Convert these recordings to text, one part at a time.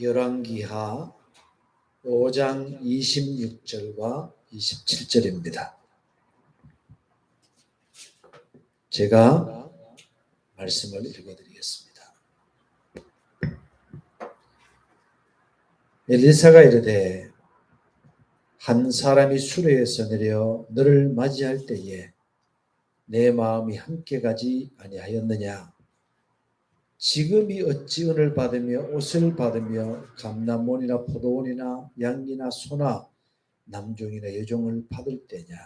열왕기하 5장 26절과 27절입니다. 제가 말씀을 읽어드리겠습니다. 엘리사가 이르되 한 사람이 수레에서 내려 너를 맞이할 때에 내 마음이 함께 가지 아니하였느냐? 지금이 어찌 은을 받으며 옷을 받으며 감람원이나 포도원이나 양이나 소나 남종이나 여종을 받을 때냐?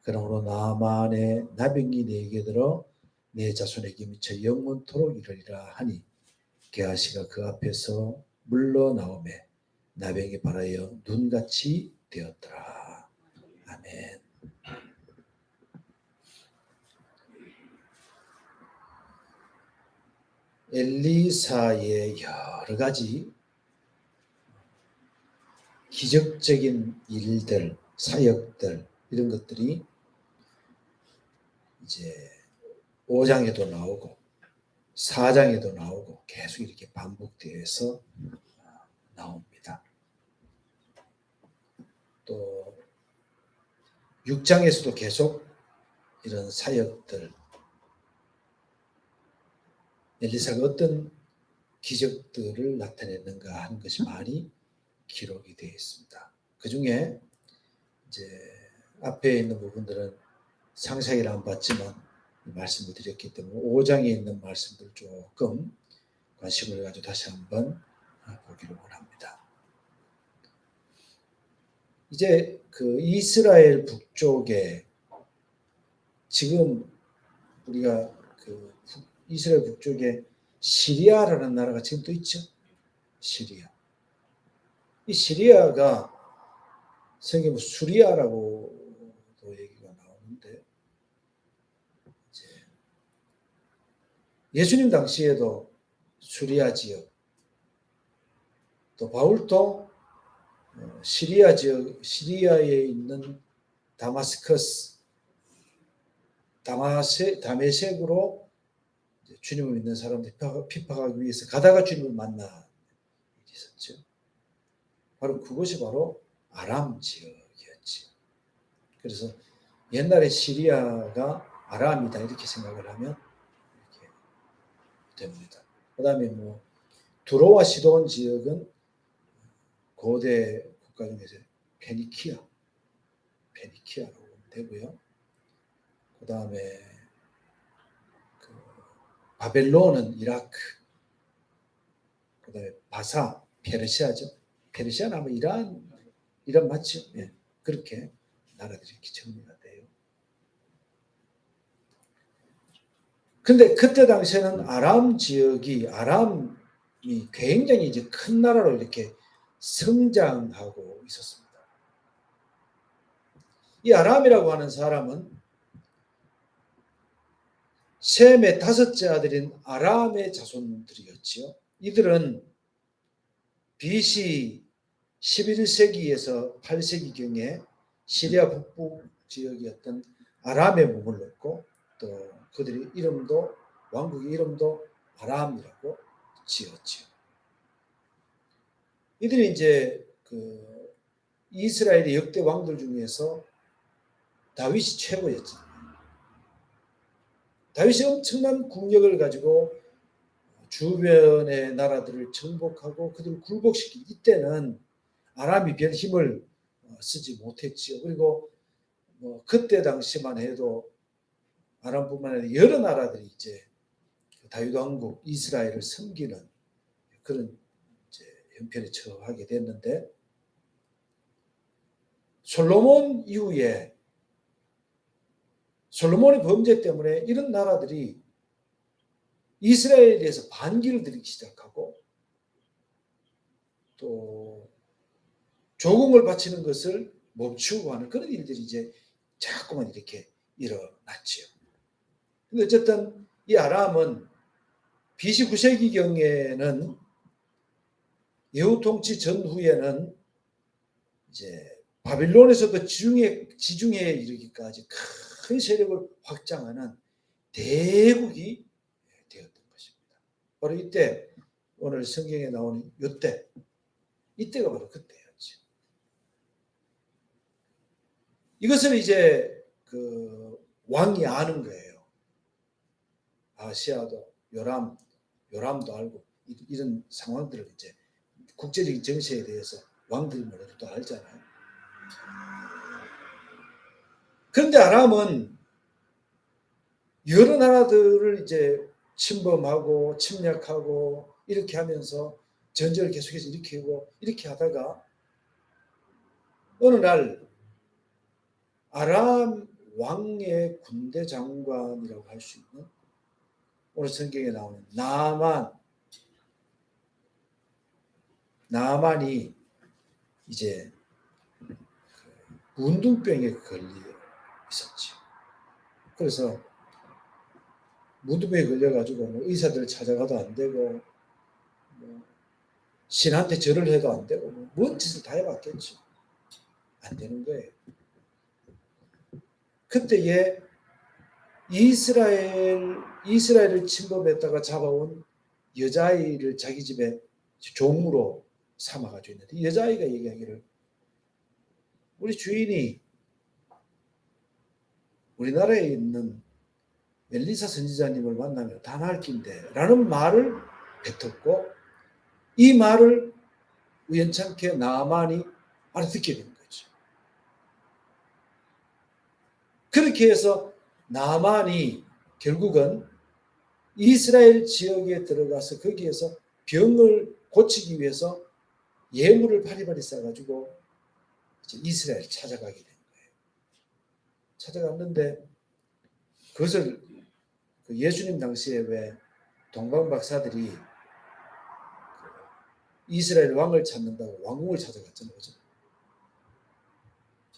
그러므로 나만의 나병이 내게 들어 내 자손에게 미쳐 영원토록 이르리라 하니 게하시가 그 앞에서 물러나오매 나병이 발하여 눈같이 되었더라. 아멘. 엘리사의 여러 가지 기적적인 일들, 사역들 이런 것들이 이제 5장에도 나오고 4장에도 나오고 계속 이렇게 반복되어서 나옵니다. 또 6장에서도 계속 이런 사역들, 엘리사가 어떤 기적들을 나타냈는가 하는 것이 많이 기록이 되어 있습니다. 그 중에 이제 앞에 있는 부분들은 상세히는 안 봤지만 말씀을 드렸기 때문에 5장에 있는 말씀들 조금 관심을 가지고 다시 한번 보기를 원합니다. 이제 그 이스라엘 북쪽에 지금 우리가 그 이스라엘 북쪽에 시리아라는 나라가 지금 또 있죠. 시리아. 이 시리아가 성경에 수리아라고도 얘기가 나오는데 이제 예수님 당시에도 수리아 지역, 또 바울도 시리아 지역, 시리아에 있는 다마스커스, 다메섹으로 주님을 믿는 사람들 핍박하기 위해서 가다가 주님을 만난 일이 있었죠. 바로 그것이 바로 아람 지역이었지. 그래서 옛날에 시리아가 아람이다 이렇게 생각을 하면 이렇게 됩니다. 그 다음에 뭐 두로와 시돈 지역은 고대 국가 중에서 페니키아라고 보면 되고요. 그 다음에 바벨론은 이라크, 그 다음에 바사, 페르시아죠. 페르시아는 아마 이란 맞죠? 예, 그렇게 나라들이 이렇게 정리가 돼요. 근데 그때 당시에는 아람이 굉장히 이제 큰 나라로 이렇게 성장하고 있었습니다. 이 아람이라고 하는 사람은 셈의 5째 아들인 아람의 자손들이었지요. 이들은 BC 11세기에서 8세기경에 시리아 북부 지역이었던 아람에 머물렀고 또 그들의 이름도 왕국의 이름도 아람이라고 지었지요. 이들이 이제 그 이스라엘의 역대 왕들 중에서 다윗이 최고였죠. 다윗이 엄청난 국력을 가지고 주변의 나라들을 정복하고 그들을 굴복시키기 이때는 아람이 별 힘을 쓰지 못했지요. 그리고 뭐 그때 당시만 해도 아람뿐만 아니라 여러 나라들이 이제 다윗 왕국 이스라엘을 섬기는 그런 이제 형편에 처하게 됐는데 솔로몬 이후에 솔로몬의 범죄 때문에 이런 나라들이 이스라엘에 대해서 반기를 들이기 시작하고 또 조공을 바치는 것을 멈추고 하는 그런 일들이 이제 자꾸만 이렇게 일어났지요. 근데 어쨌든 이 아람은 BC 9세기경에는 여후 통치 전후에는 이제 바빌론에서도 지중해에 이르기까지 큰 세력을 확장하는 대국이 되었던 것입니다. 바로 이때 오늘 성경에 나오는 요때, 이때가 바로 그때였죠. 이것을 이제 그 왕이 아는 거예요. 아시아도 요람도 알고 이런 상황들을 이제 국제적인 정세에 대해서 왕들이 뭐래도 알잖아요. 그런데 아람은 여러 나라들을 이제 침범하고 침략하고 이렇게 하면서 전쟁을 계속해서 일으키고 이렇게 하다가 어느 날 아람 왕의 군대 장관이라고 할 수 있는 오늘 성경에 나오는 나만이 이제 문둥병에 걸려 있었지. 그래서 문둥병에 걸려가지고 뭐 의사들을 찾아가도 안 되고 뭐 신한테 절을 해도 안 되고 뭔 짓을 다 해봤겠죠. 안 되는 거예요. 그때에 이스라엘을 침범했다가 잡아온 여자아이를 자기 집에 종으로 삼아가지고 있는데 이 여자아이가 얘기하기를 우리 주인이 우리나라에 있는 엘리사 선지자님을 만나면 당할 낀데 라는 말을 뱉었고 이 말을 우연찮게 나만이 알아듣게 된 거죠. 그렇게 해서 나만이 결국은 이스라엘 지역에 들어가서 거기에서 병을 고치기 위해서 예물을 바리바리 싸가지고 이스라엘을 찾아가게 된 거예요. 찾아갔는데 그것을 예수님 당시에 왜 동방 박사들이 이스라엘 왕을 찾는다고 왕궁을 찾아갔잖아요. 그죠?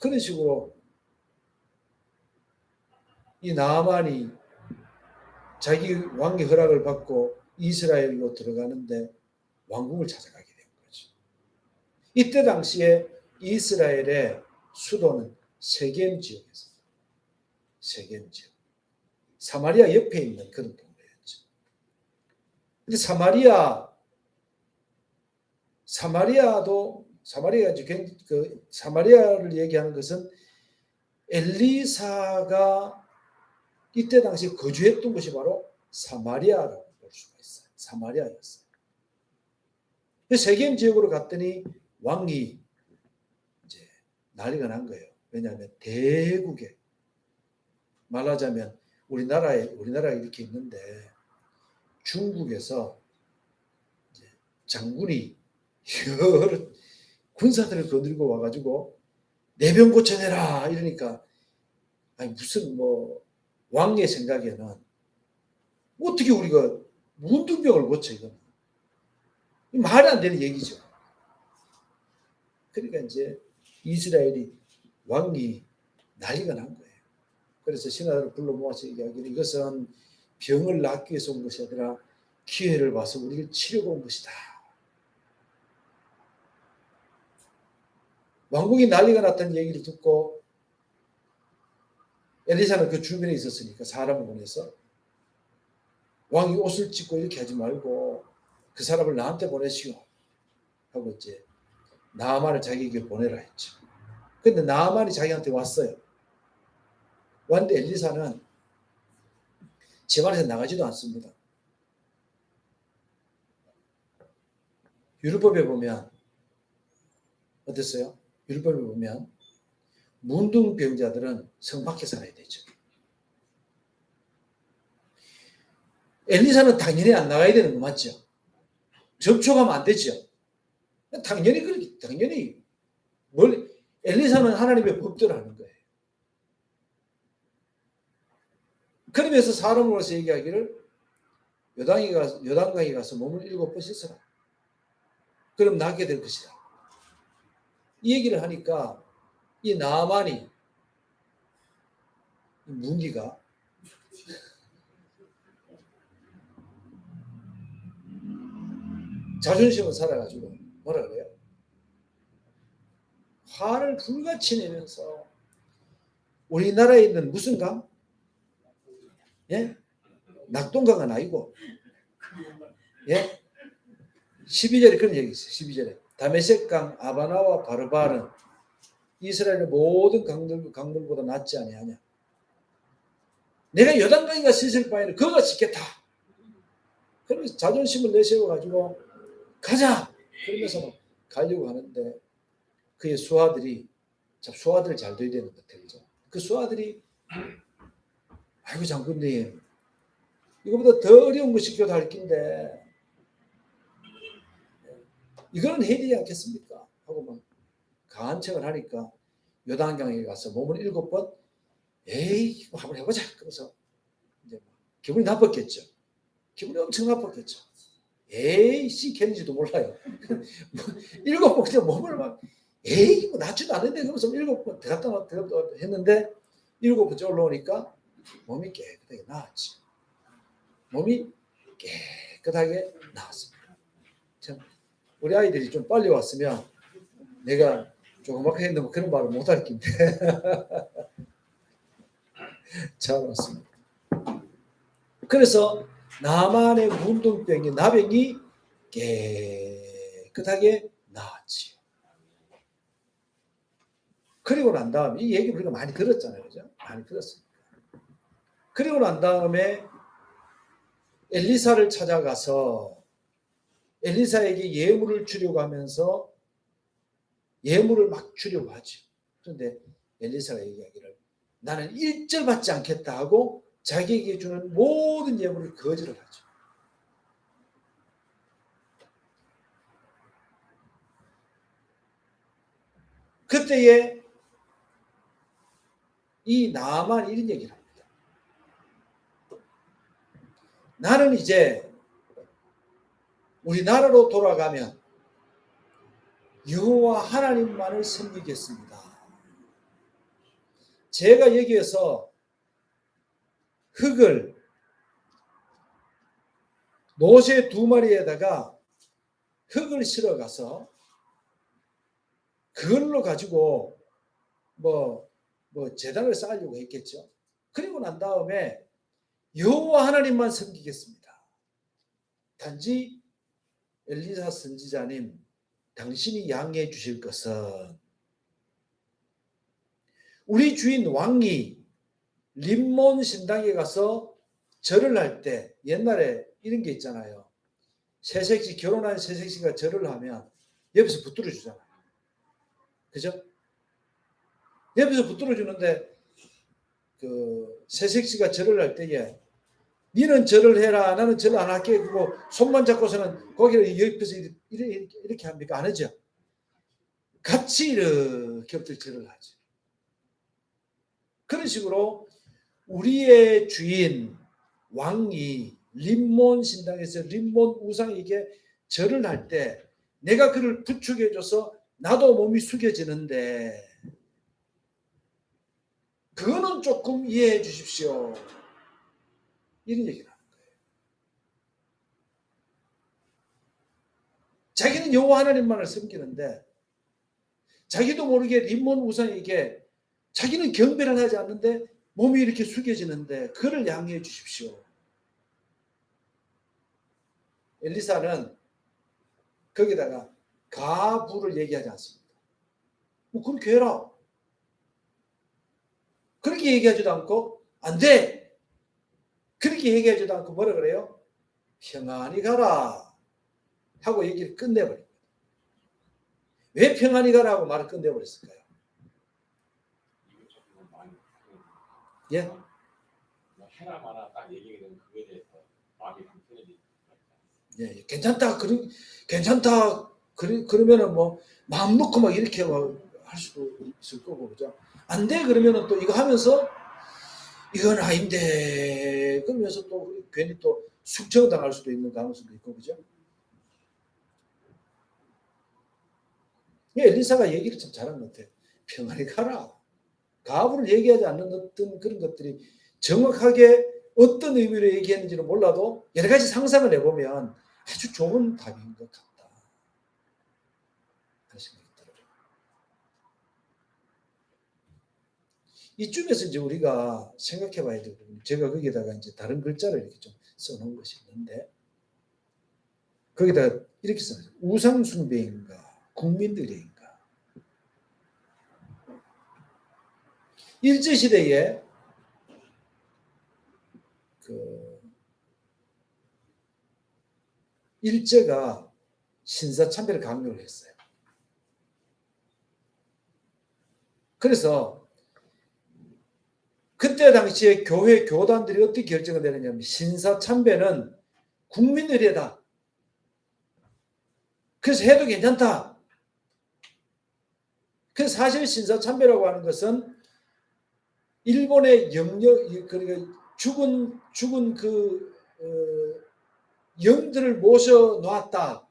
그런 식으로 이 나만이 자기 왕의 허락을 받고 이스라엘로 들어가는데 왕궁을 찾아가게 된 거죠. 이때 당시에 이스라엘의 수도는 세겜 지역이었습니다. 세겜 지역. 사마리아 옆에 있는 그런 동네였죠. 근데 사마리아를 얘기하는 것은 엘리사가 이때 당시 거주했던 곳이 바로 사마리아라고 볼 수가 있어요. 사마리아였어요. 세겜 지역으로 갔더니 왕이 이제 난리가 난 거예요. 왜냐하면 대국에 말하자면 우리나라에 이렇게 있는데 중국에서 이제 장군이 여러 군사들을 거들고 와가지고 내병 고쳐내라 이러니까 아니 무슨 뭐 왕의 생각에는 어떻게 우리가 문둥병을 고쳐 이거는 말이 안 되는 얘기죠. 그러니까 이제 이스라엘이 왕이 난리가 난 거예요. 그래서 신하들을 불러 모아서 얘기하기를 이것은 병을 낫기 위해서 온 것이 아니라 기회를 봐서 우리를 치려고 온 것이다. 왕궁이 난리가 났다는 얘기를 듣고 엘리사는 그 주변에 있었으니까 사람을 보내서 왕이 옷을 찢고 이렇게 하지 말고 그 사람을 나한테 보내시오 하고 이제 나아만을 자기에게 보내라 했죠. 근데 나아만이 자기한테 왔어요. 왔는데 엘리사는 집안에서 나가지도 않습니다. 율법에 보면 어땠어요? 율법에 보면 문둥병자들은 성 밖에 살아야 되죠. 엘리사는 당연히 안 나가야 되는 거 맞죠? 접촉하면 안 되죠. 당연히 엘리사는 하나님의 법대로 하는 거예요. 그러면서 사람으로서 얘기하기를 요단강에 가서 몸을 7번 씻어라. 그럼 낫게 될 것이다. 이 얘기를 하니까 이 나만이 문기가 자존심을 살아가지고 뭐라 그래요? 화를 불같이 내면서 우리나라에 있는 무슨 강? 예? 낙동강은 아니고 예? 12절에 그런 얘기 있어요. 12절에 다메섹강 아바나와 바르바는 이스라엘의 모든 강들보다 낫지 아니하냐. 내가 요단강이가 씻을 바에는 그가 씻겠다. 그러면서 자존심을 내세워가지고 가자. 그러면서 막 가려고 하는데 그의 수하들이 참 수하들 잘 둬야 되는 것 같아요. 그죠? 그 수하들이 아이고 장군님 이거보다 더 어려운 거 시켜도 할 낀데 이거는 해야 되지 않겠습니까? 하고 막 가한 척을 하니까 요단강에 가서 몸을 7번 에이 한번 해보자. 그래서 이제 기분이 나빴겠죠. 기분이 엄청 나빴겠죠. 에이 씻겠는지도 몰라요. 7번 그냥 몸을 막 에이 뭐 낫지도 않는데 그러면서 7번 들어갔다 했는데 7번째 올라오니까 몸이 깨끗하게 나았지. 몸이 깨끗하게 나왔습니다. 참 우리 아이들이 좀 빨리 왔으면 내가 조그맣게 했는데 그런 말을 못할 낀데 잘 왔습니다. 그래서 나만의 문둥병이 나병이 깨끗하게 나았지요. 그리고 난 다음에 이 얘기 우리가 많이 들었잖아요. 그죠? 많이 들었습니다. 그리고 난 다음에 엘리사를 찾아가서 엘리사에게 예물을 주려고 하면서 예물을 막 주려고 하죠. 그런데 엘리사가 얘기하기를 나는 일절 받지 않겠다 하고 자기에게 주는 모든 예물을 거절을 하죠. 그때에 이 나만이 이런 얘기를 합니다. 나는 이제 우리나라로 돌아가면 여호와 하나님만을 섬기겠습니다. 제가 여기에서 흙을 노새 2마리에다가 흙을 실어가서 그걸로 가지고 뭐 제단을 쌓으려고 했겠죠. 그리고 난 다음에 여호와 하나님만 섬기겠습니다. 단지 엘리사 선지자님 당신이 양해해 주실 것은 우리 주인 왕이 림몬 신당에 가서 절을 할 때 옛날에 이런 게 있잖아요. 새색시 결혼한 새색시가 절을 하면 옆에서 붙들어 주잖아요. 그죠? 옆에서 붙들어 주는데 그 새색시가 절을 할 때에 니는 절을 해라 나는 절을 안 할게 그거 손만 잡고서는 거기를 옆에서 이렇게 합니까? 안 하죠. 같이 이렇게 절을 하죠. 그런 식으로 우리의 주인 왕이 림몬 신당에서 림몬 우상에게 절을 할 때 내가 그를 부축해줘서 나도 몸이 숙여지는데 그거는 조금 이해해 주십시오. 이런 얘기를 하는 거예요. 자기는 여호와 하나님만을 섬기는데 자기도 모르게 림몬 우상에게 자기는 경배를 하지 않는데 몸이 이렇게 숙여지는데 그를 양해해 주십시오. 엘리사는 거기다가 가부를 얘기하지 않습니다. 뭐 그렇게 해라. 그렇게 얘기하지도 않고 안 돼. 그렇게 얘기하지도 않고 뭐라 그래요? 평안히 가라 하고 얘기를 끝내버립니다. 왜 평안히 가라고 말을 끝내버렸을까요? 예? 해라 마라 딱 얘기가 되면 그거에 대해서 마음이 불편해지죠. 예, 괜찮다. 괜찮다. 그러면은 뭐 마음 놓고 막 이렇게 막 할 수도 있을 거고 그죠? 안 돼 그러면은 또 이거 하면서 이건 아닌데 그러면서 또 괜히 또 숙청당할 수도 있는 가능성도 있고 그죠? 엘리사가 얘기를 참 잘한 것 같아요. 평안히 가라. 가부를 얘기하지 않는 어떤 그런 것들이 정확하게 어떤 의미로 얘기했는지는 몰라도 여러 가지 상상을 해보면 아주 좋은 답인 것 같다. 그런 생각이 들어요. 이쯤에서 이제 우리가 생각해 봐야 되거든요. 제가 거기다가 이제 다른 글자를 이렇게 좀 써놓은 것이 있는데 거기다 이렇게 써요. 우상숭배인가 국민들인가. 일제시대에 일제가 신사참배를 강요를 했어요. 그래서 그때 당시에 교회 교단들이 어떻게 결정을 내렸냐면 신사참배는 국민의례다. 그래서 해도 괜찮다. 그래서 사실 신사참배라고 하는 것은 일본의 영역, 그러니까 죽은 영들을 모셔놓았다.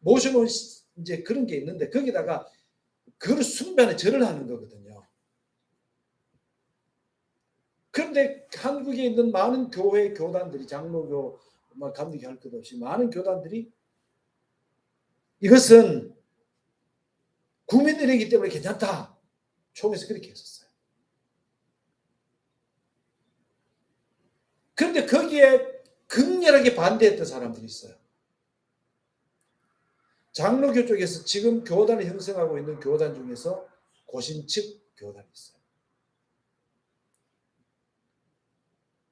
모셔놓은 이제 그런 게 있는데 거기다가 그걸 숭배하는 절을 하는 거거든요. 그런데 한국에 있는 많은 교회 교단들이 장로교, 감리교 할 것 없이 많은 교단들이 이것은 국민들이기 때문에 괜찮다. 총에서 그렇게 했었어요. 그런데 거기에 극렬하게 반대했던 사람들이 있어요. 장로교 쪽에서 지금 교단을 형성하고 있는 교단 중에서 고신측 교단이 있어요.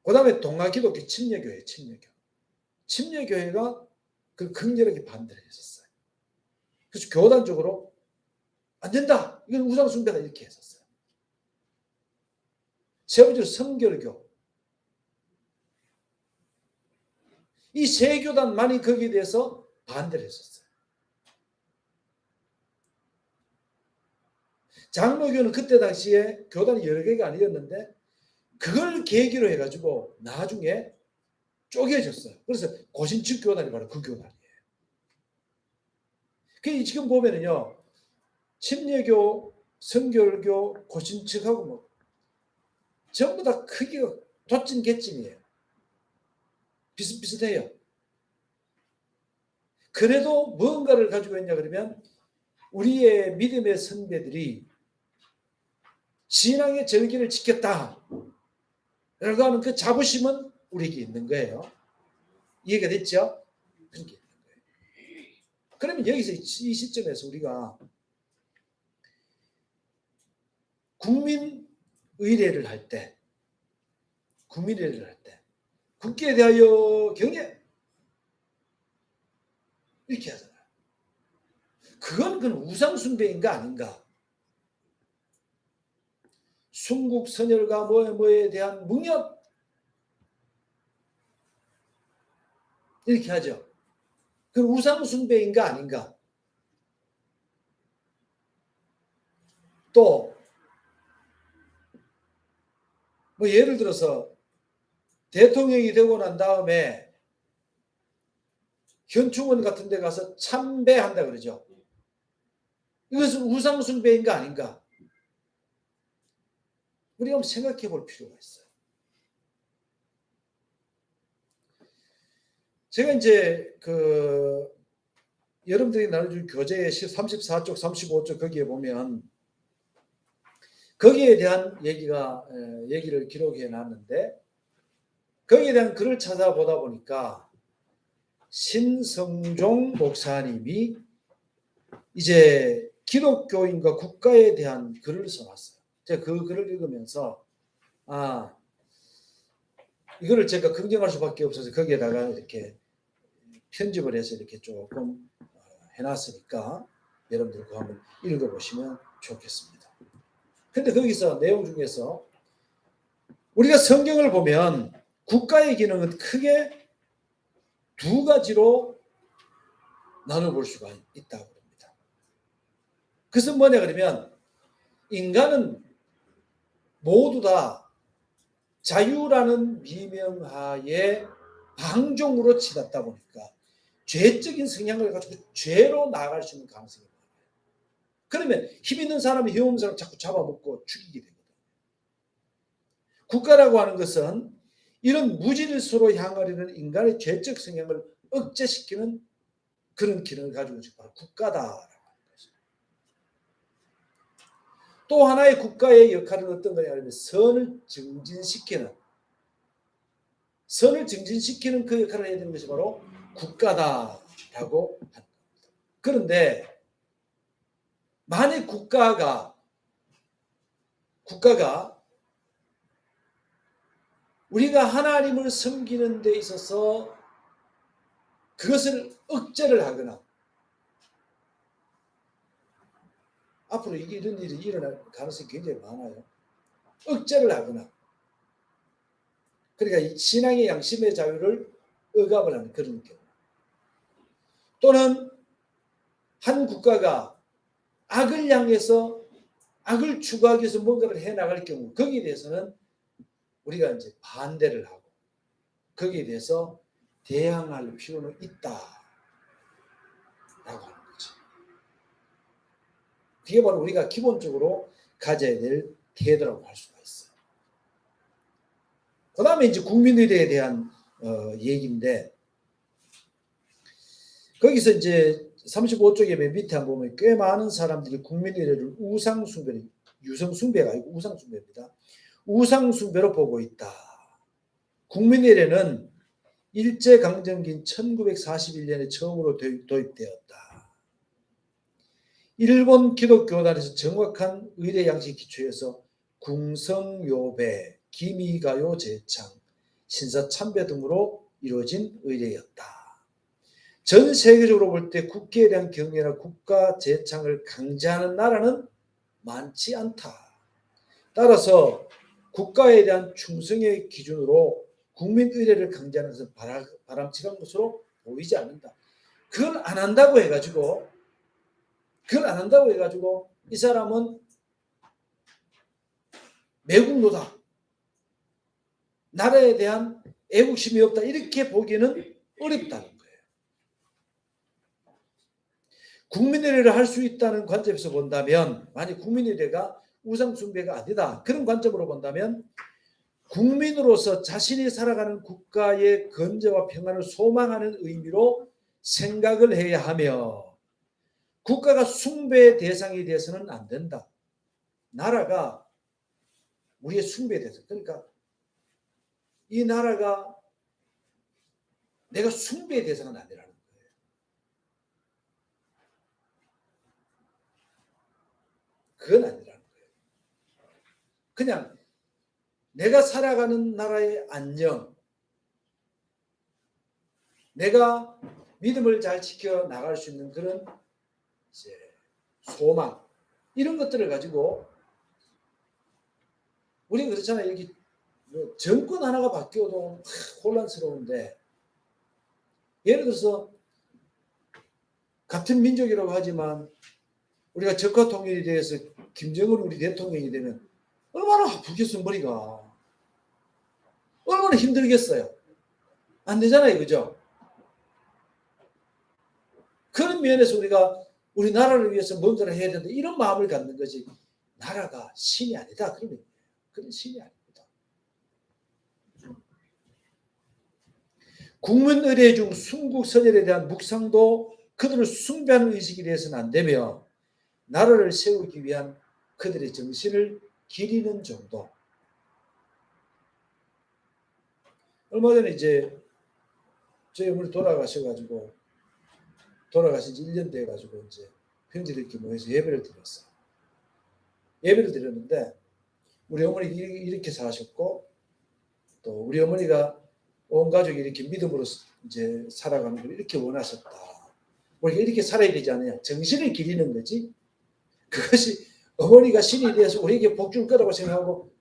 그 다음에 동아기독교 침례교회, 침례교회가 그 극렬하게 반대를 했었어요. 그래서 교단적으로 안 된다. 이건 우상숭배다. 이렇게 했었어요. 세 번째로 성결교. 이 세 교단만이 거기에 대해서 반대를 했었어요. 장로교는 그때 당시에 교단이 여러 개가 아니었는데 그걸 계기로 해가지고 나중에 쪼개졌어요. 그래서 고신측 교단이 바로 그 교단이에요. 그 지금 보면은요, 침례교, 성결교, 고신측하고 뭐 전부 다 크기가 도찐개찐이에요. 비슷비슷해요. 그래도 뭔가를 가지고 있냐 그러면 우리의 믿음의 선배들이 신앙의 절기를 지켰다 라고 하는 그 자부심은 우리에게 있는 거예요. 이해가 됐죠? 그렇게 있는 거예요. 그러면 여기서 이 시점에서 우리가 국민의례를 할 때 국기에 대하여 경례 이렇게 하잖아요. 그건 우상숭배인가 아닌가? 순국 선열과 뭐에 대한 묵념 이렇게 하죠. 그건 우상숭배인가 아닌가? 또 뭐 예를 들어서 대통령이 되고 난 다음에 현충원 같은 데 가서 참배한다 그러죠. 이것은 우상숭배인가 아닌가? 우리가 한번 생각해 볼 필요가 있어요. 제가 이제 여러분들이 나눠준 교재의 34쪽, 35쪽 거기에 보면 거기에 대한 얘기를 기록해 놨는데 거기에 대한 글을 찾아보다 보니까 신성종 목사님이 이제 기독교인과 국가에 대한 글을 써놨어요. 제가 그 글을 읽으면서 이거를 제가 긍정할 수밖에 없어서 거기에다가 이렇게 편집을 해서 이렇게 조금 해놨으니까 여러분들 그거 한번 읽어보시면 좋겠습니다. 근데 거기서 내용 중에서 우리가 성경을 보면 국가의 기능은 크게 두 가지로 나눠볼 수가 있다고 합니다. 그것은 뭐냐 그러면 인간은 모두 다 자유라는 미명하에 방종으로 치닫다 보니까 죄적인 성향을 가지고 죄로 나아갈 수 있는 가능성이 많아요. 그러면 힘 있는 사람이 힘 없는 사람 자꾸 잡아먹고 죽이게 되거든요. 국가라고 하는 것은 이런 무질서로 향하려는 인간의 죄적 성향을 억제시키는 그런 기능을 가지고 있는 바로 국가다라고 하는 것이죠. 또 하나의 국가의 역할은 어떤 거냐면 선을 증진시키는 그 역할을 해야 되는 것이 바로 국가다. 하는 겁니다. 그런데 만약 국가가 우리가 하나님을 섬기는 데 있어서 그것을 억제를 하거나, 앞으로 이런 일이 일어날 가능성이 굉장히 많아요. 억제를 하거나, 그러니까 신앙의 양심의 자유를 억압을 하는 그런 경우, 또는 한 국가가 악을 향해서 악을 추구하기 위해서 뭔가를 해나갈 경우, 거기에 대해서는 우리가 이제 반대를 하고 거기에 대해서 대항할 필요는 있다라고 하는 거죠. 그게 바로 우리가 기본적으로 가져야 될 태도라고 할 수가 있어요. 그 다음에 이제 국민의례에 대한 얘기인데, 거기서 이제 35쪽에 맨 밑에 한번 보면 꽤 많은 사람들이 국민의례를 우상숭배, 유성숭배가 아니고 우상숭배입니다. 우상숭배로 보고 있다. 국민의례는 일제강점기인 1941년에 처음으로 도입되었다. 일본 기독교단에서 정확한 의례 양식 기초에서 궁성요배, 기미가요 제창, 신사참배 등으로 이루어진 의례였다. 전 세계적으로 볼 때 국기에 대한 경외나 국가 제창을 강제하는 나라는 많지 않다. 따라서 국가에 대한 충성의 기준으로 국민 의례를 강제하는 것은 바람직한 것으로 보이지 않는다. 그걸 안 한다고 해가지고 이 사람은 매국노다, 나라에 대한 애국심이 없다, 이렇게 보기는 어렵다는 거예요. 국민의례를 할 수 있다는 관점에서 본다면, 만약 국민의례가 우상숭배가 아니다, 그런 관점으로 본다면 국민으로서 자신이 살아가는 국가의 건재와 평안을 소망하는 의미로 생각을 해야 하며, 국가가 숭배의 대상이 돼서는 안 된다. 나라가 우리의 숭배의 대상, 그러니까 이 나라가 내가 숭배의 대상은 아니라는 거예요. 그건 아니라는 거예요. 그냥 내가 살아가는 나라의 안녕, 내가 믿음을 잘 지켜 나갈 수 있는 그런 이제 소망, 이런 것들을 가지고, 우리가 그렇잖아요. 여기 정권 하나가 바뀌어도 혼란스러운데, 예를 들어서 같은 민족이라고 하지만 우리가 적화 통일에 대해서 김정은 우리 대통령이 되면 얼마나 아프겠어, 머리가. 얼마나 힘들겠어요. 안 되잖아요, 그죠? 그런 면에서 우리가 우리 나라를 위해서 뭔가를 해야 된다, 이런 마음을 갖는 거지. 나라가 신이 아니다, 그런 신이 아닙니다. 국민의례 중 순국선열에 대한 묵상도 그들을 숭배하는 의식이 되어서는 안 되며, 나라를 세우기 위한 그들의 정신을 기리는 정도. 얼마 전에 이제 저희 어머니 돌아가셔가지고, 돌아가신 지 1년 돼가지고 이제 형제들끼리 모여서 예배를 드렸어요. 예배를 드렸는데, 우리 어머니 이렇게 사셨고, 또 우리 어머니가 온 가족이 이렇게 믿음으로 이제 살아가는 걸 이렇게 원하셨다. 우리가 이렇게 살아야 되지 않느냐. 정신을 기리는 거지. 그것이 어머니가 신이 되어서 우리에게 복 줄 거라고 생각하고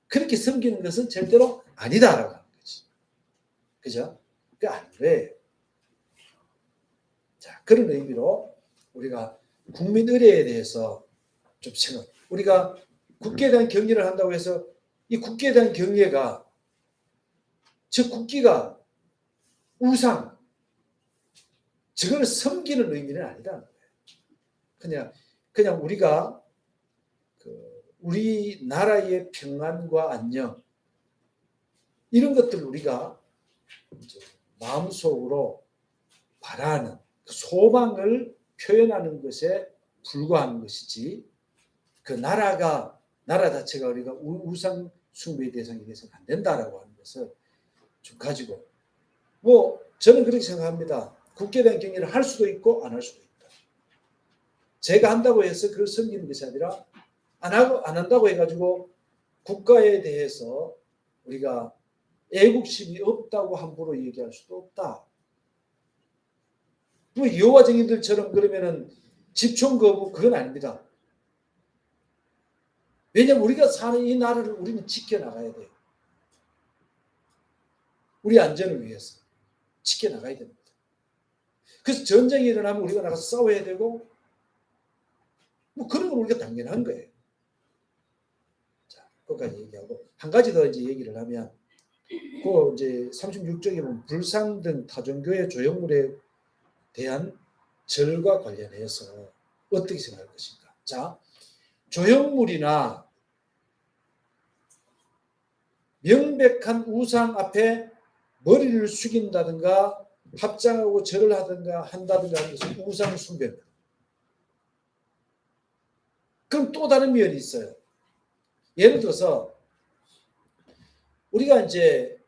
그렇게 섬기는 것은 절대로 아니다라고 하는 거지. 그죠? 그게 아닌 거예요. 자, 그런 의미로 우리가 국민 의례에 대해서 좀 생각. 우리가 국기에 대한 경례를 한다고 해서 이 국기에 대한 경례가 저 국기가 우상, 저거를 섬기는 의미는 아니다. 그냥 우리가 우리 나라의 평안과 안녕, 이런 것들을 우리가 마음속으로 바라는 그 소망을 표현하는 것에 불과한 것이지, 그 나라 자체가 우리가 우상 숭배의 대상이 돼서는 안 된다라고 하는 것을 좀 가지고, 저는 그렇게 생각합니다. 국가에 대한 경계를 할 수도 있고 안 할 수도 있다. 제가 한다고 해서 그걸 섬기는 것이 아니라 안 한다고 해가지고 국가에 대해서 우리가 애국심이 없다고 함부로 얘기할 수도 없다. 뭐 여호와 증인들처럼 그러면은 집총 거부 그건 아닙니다. 왜냐하면 우리가 사는 이 나라를 우리는 지켜나가야 돼요. 우리 안전을 위해서 지켜나가야 됩니다. 그래서 전쟁이 일어나면 우리가 나가서 싸워야 되고 뭐 그런 건 우리가 당연한 거예요. 자, 그것까지 얘기하고 한 가지 더 이제 얘기를 하면 그 이제 36쪽에 보면 불상 등 타종교의 조형물에 대한 절과 관련해서 어떻게 생각할 것인가. 자, 조형물이나 명백한 우상 앞에 머리를 숙인다든가 합장하고 절을 하든가 한다든가 하는 것은 우상 숭배입니다. 그럼 또 다른 면이 있어요. 예를 들어서 우리가 이제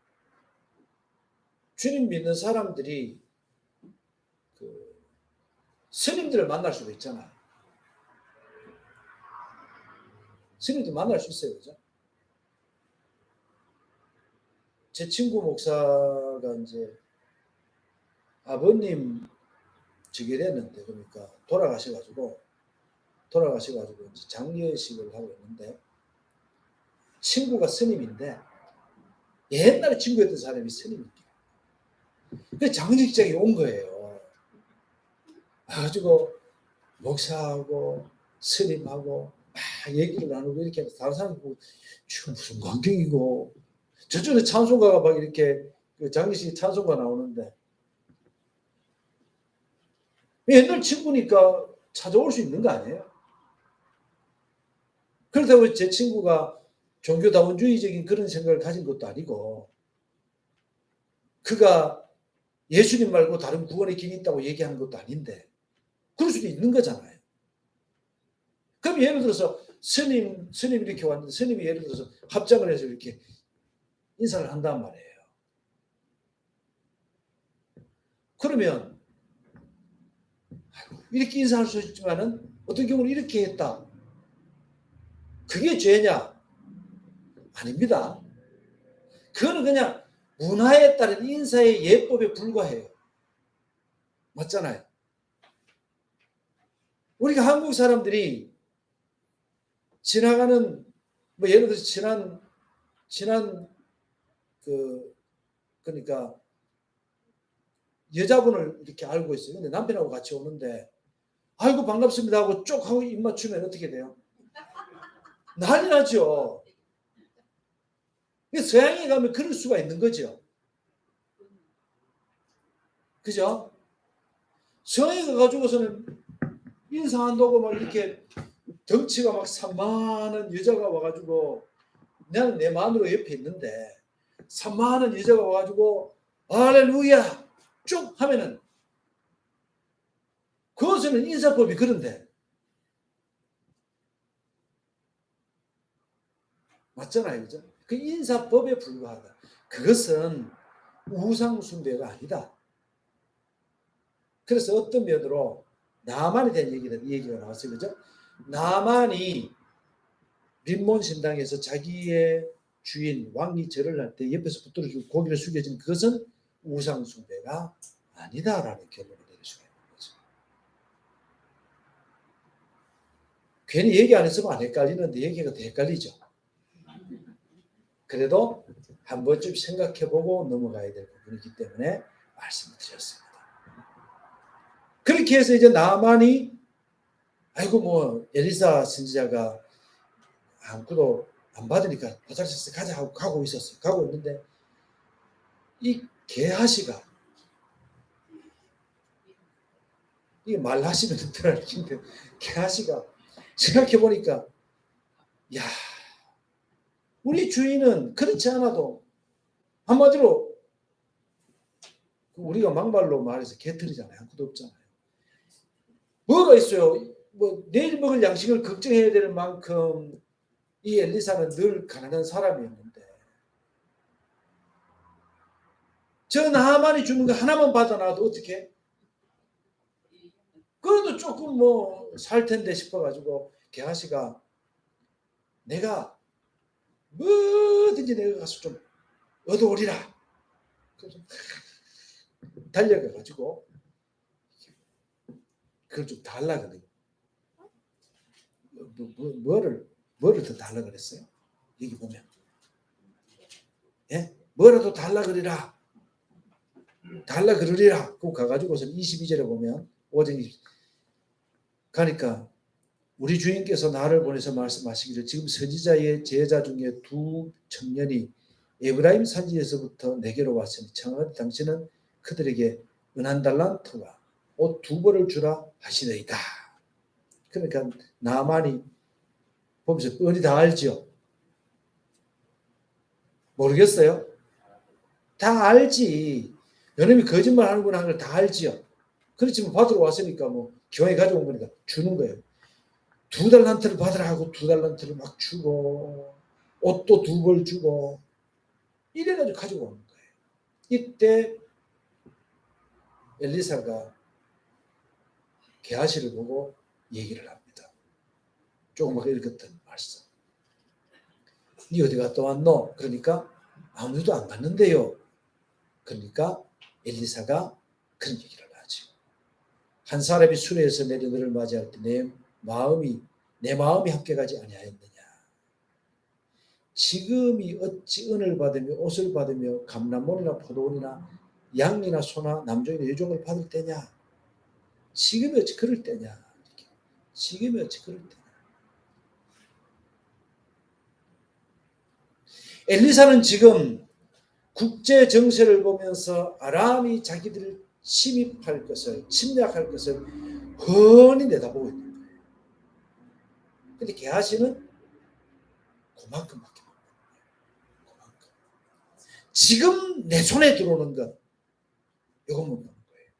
주님 믿는 사람들이 그 스님들을 만날 수도 있잖아요. 스님들 만날 수 있어요, 그죠? 제 친구 목사가 이제 아버님 즉위 됐는데 그러니까 돌아가셔가지고 이제 장례식을 하고 있는데 친구가 스님인데 옛날에 친구였던 사람이 스님이에요. 그 장례식장에 온 거예요. 가지고 목사하고 스님하고 막 얘기를 나누고 이렇게 다른 사람 보고 지금 무슨 광경이고 저쪽에 찬송가가 막 이렇게 그 장례식 찬송가 나오는데 옛날 친구니까 찾아올 수 있는 거 아니에요? 그렇다고 제 친구가 종교다원주의적인 그런 생각을 가진 것도 아니고 그가 예수님 말고 다른 구원의 길이 있다고 얘기하는 것도 아닌데 그럴 수도 있는 거잖아요. 그럼 예를 들어서 스님이 이렇게 왔는데 스님이 예를 들어서 합장을 해서 이렇게 인사를 한단 말이에요. 그러면 이렇게 인사할 수 있지만은 어떤 경우는 이렇게 했다. 그게 죄냐? 아닙니다. 그거는 그냥 문화에 따른 인사의 예법에 불과해요. 맞잖아요. 우리가 한국 사람들이 지나가는 뭐 예를 들어서 지난 그러니까 여자분을 이렇게 알고 있어요. 근데 남편하고 같이 오는데 아이고 반갑습니다 하고 쪽 하고 입 맞추면 어떻게 돼요? 난리 나죠. 서양에 가면 그럴 수가 있는 거죠. 그죠? 서양에 가가지고서는 인사한다고 막 이렇게 덩치가 막 산만한 여자가 와가지고 나는 내 마누라 옆에 있는데 산만한 여자가 와가지고 할렐루야 쭉 하면은 그것은 인사법이 그런데 맞잖아요, 그죠? 그 인사법에 불과하다. 그것은 우상숭배가 아니다. 그래서 어떤 면으로 나만에 대한 얘기가 나왔어요, 그죠? 나만이 림몬신당에서 자기의 주인 왕이 절을 할 때 옆에서 붙들어주고 고개를 숙여진 그것은 우상숭배가 아니다라는 결론을 내릴 수가 있는 거죠. 괜히 얘기 안 했으면 안 헷갈리는데 얘기가 더 헷갈리죠. 그래도 한 번쯤 생각해보고 넘어가야 될 부분이기 때문에 말씀을 드렸습니다. 그렇게 해서 이제 나만이 아이고 뭐 엘리사 선지자가 아무것도 안 받으니까 도착해서 가자 하고 가고 있었어요. 가고 있는데 이 게하시가 이게 말하시면 들어가는데 게하시가 생각해 보니까 야 우리 주인은 그렇지 않아도 한마디로 우리가 막말로 말해서 개털이잖아요. 아무것도 없잖아요. 뭐가 있어요? 뭐 내일 먹을 양식을 걱정해야 될 만큼 이 엘리사는 늘 가난한 사람이었는데 저 나만이 주는 거 하나만 받아놔도 어떻게 그래도 조금 뭐 살 텐데 싶어가지고 게하시가 내가 뭐든지 내가 가서 좀 얻어오리라. 그래서 달려가가지고 그걸 좀 달라 그래요. 뭐를 더 달라 그랬어요? 여기 보면 예? 뭐라도 달라 그리라. 달라 그러리라. 그 가가지고서 22절에 보면 5장 20 가니까 우리 주인께서 나를 보내서 말씀하시기를 지금 선지자의 제자 중에 두 청년이 에브라임 산지에서부터 내게로 왔으니 청하되 당신은 그들에게 은한 달란트와 옷 두 벌을 주라 하시더이다. 그러니까 나만이 보면서 뻔히 다 알죠. 모르겠어요? 다 알지. 요놈이 거짓말 하는구나 하는 걸 다 알지요. 그렇지만 받으러 왔으니까 뭐 교회 가져온 거니까 주는 거예요. 2달란트를 받으라 하고 2달란트를 막 주고 옷도 2벌 주고 이래가지고 가지고 오는 거예요. 이때 엘리사가 게하시를 보고 얘기를 합니다. 조금 아까 읽었던 말씀. 니 어디 갔다 왔노? 그러니까 아무도 안 갔는데요. 그러니까 엘리사가 그런 얘기를 하죠. 한 사람이 수레에서 내려 너를 맞이할 때 내 마음이 함께 가지 아니하였느냐. 지금이 어찌 은을 받으며 옷을 받으며 감람몬이나 포도원이나 양이나 소나 남종이나 여종을 받을 때냐. 지금이 어찌 그럴 때냐. 지금이 어찌 그럴 때냐. 엘리사는 지금 국제 정세를 보면서 아람이 자기들을 침입할 것을 침략할 것을 훤히 내다보고 있는 거예요. 근데 게하시는 그만큼밖에 못 보는 거예요. 그만큼. 지금 내 손에 들어오는 것 이것만 보는 거예요.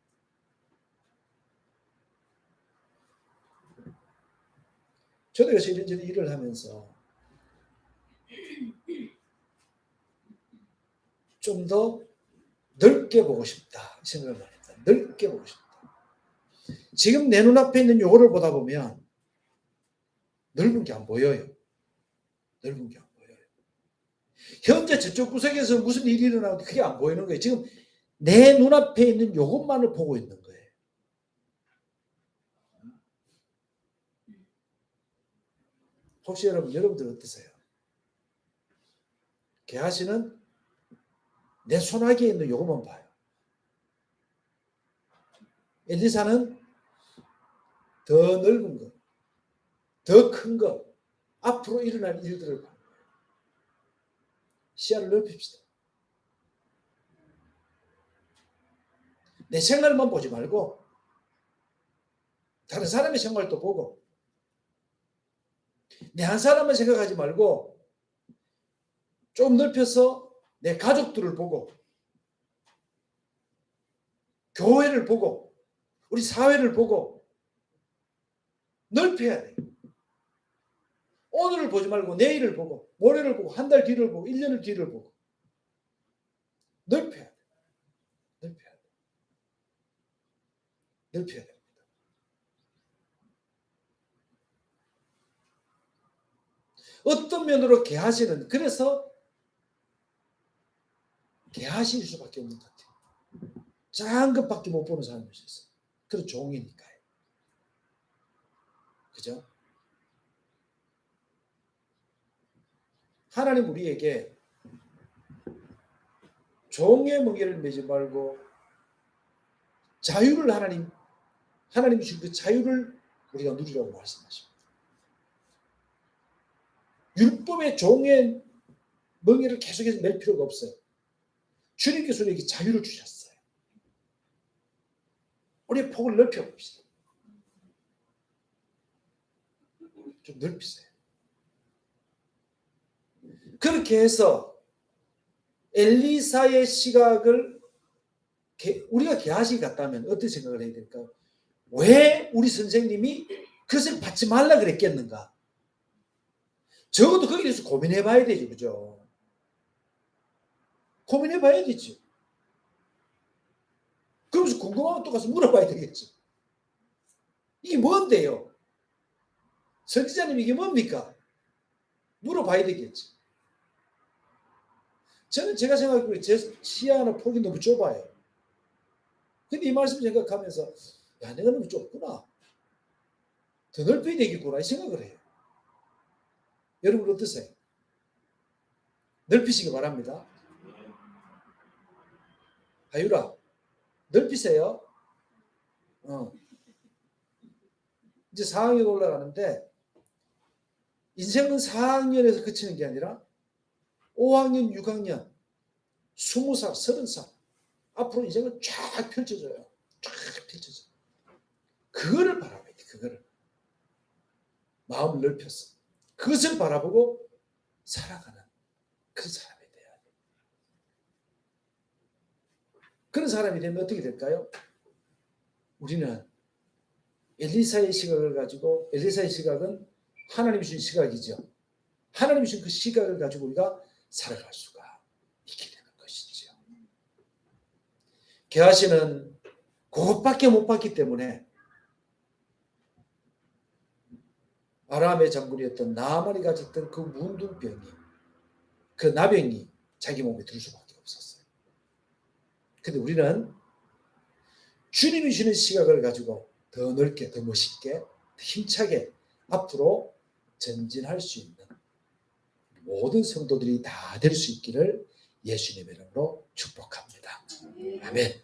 저도 그래서 이런저런 일을 하면서 좀 더 넓게 보고 싶다 생각을 합니다. 넓게 보고 싶다. 지금 내 눈앞에 있는 요거를 보다 보면 넓은 게 안 보여요. 넓은 게 안 보여요. 현재 저쪽 구석에서 무슨 일이 일어나도 그게 안 보이는 거예요. 지금 내 눈앞에 있는 요것만을 보고 있는 거예요. 혹시 여러분들 어떠세요? 게하시는 내 손아귀에 있는 요것만 봐요. 엘리사는 더 넓은 것, 더 큰 것, 앞으로 일어날 일들을 봐요. 시야를 넓힙시다. 내 생활만 보지 말고 다른 사람의 생활도 보고 내 한 사람만 생각하지 말고 좀 넓혀서 내 가족들을 보고 교회를 보고 우리 사회를 보고 넓혀야 돼요. 오늘을 보지 말고 내일을 보고 모레를 보고 한 달 뒤를 보고 1년을 뒤를 보고 넓혀야 돼요. 넓혀야 돼요. 넓혀야 됩니다. 어떤 면으로 게하시는 그래서 게하실 수밖에 없는 것 같아요. 작은 것밖에 못 보는 사람이 있어요. 그런 종이니까요. 그죠? 하나님 우리에게 종의 멍에를 매지 말고 자유를 하나님이 주신 그 자유를 우리가 누리라고 말씀하십니다. 율법의 종의 멍에를 계속해서 맬 필요가 없어요. 주님께서 우리에게 자유를 주셨어요. 우리의 폭을 넓혀봅시다. 좀 넓히세요. 그렇게 해서 엘리사의 시각을 우리가 게하시 같다면 어떻게 생각을 해야 될까요? 왜 우리 선생님이 그것을 받지 말라 그랬겠는가? 적어도 거기에 대해서 고민해 봐야 되죠. 그죠? 고민해 봐야 되죠. 그러면서 궁금하면 또 가서 물어봐야 되겠죠. 이게 뭔데요? 선지자님 이게 뭡니까? 물어봐야 되겠지. 저는 제가 생각하기에 제 시야나 폭이 너무 좁아요. 근데 이 말씀 생각하면서 야, 내가 너무 좁구나. 더 넓혀야 되겠구나 이 생각을 해요. 여러분 어떠세요? 넓히시기 바랍니다. 하유라, 넓히세요. 이제 4학년 올라가는데 인생은 4학년에서 그치는 게 아니라 5학년, 6학년, 20살, 30살 앞으로 인생은 쫙 펼쳐져요. 쫙 펼쳐져. 그거를 바라봐야 돼. 그거를. 마음을 넓혀서 그것을 바라보고 살아가는 그 사람이 돼야 돼. 그런 사람이 되면 어떻게 될까요? 우리는 엘리사의 시각을 가지고, 엘리사의 시각은 하나님이 주신 시각이죠. 하나님이 주신 그 시각을 가지고 우리가 살아갈 수가 있게 되는 것이죠. 게하시는 그것밖에 못 봤기 때문에 아람의 장군이었던 나아만이 가졌던 그 문둥병이, 그 나병이 자기 몸에 들 수밖에 없었어요. 근데 우리는 주님이 주는 시각을 가지고 더 넓게, 더 멋있게, 더 힘차게 앞으로 전진할 수 있는 모든 성도들이 다 될 수 있기를 예수님의 이름으로 축복합니다. 아멘.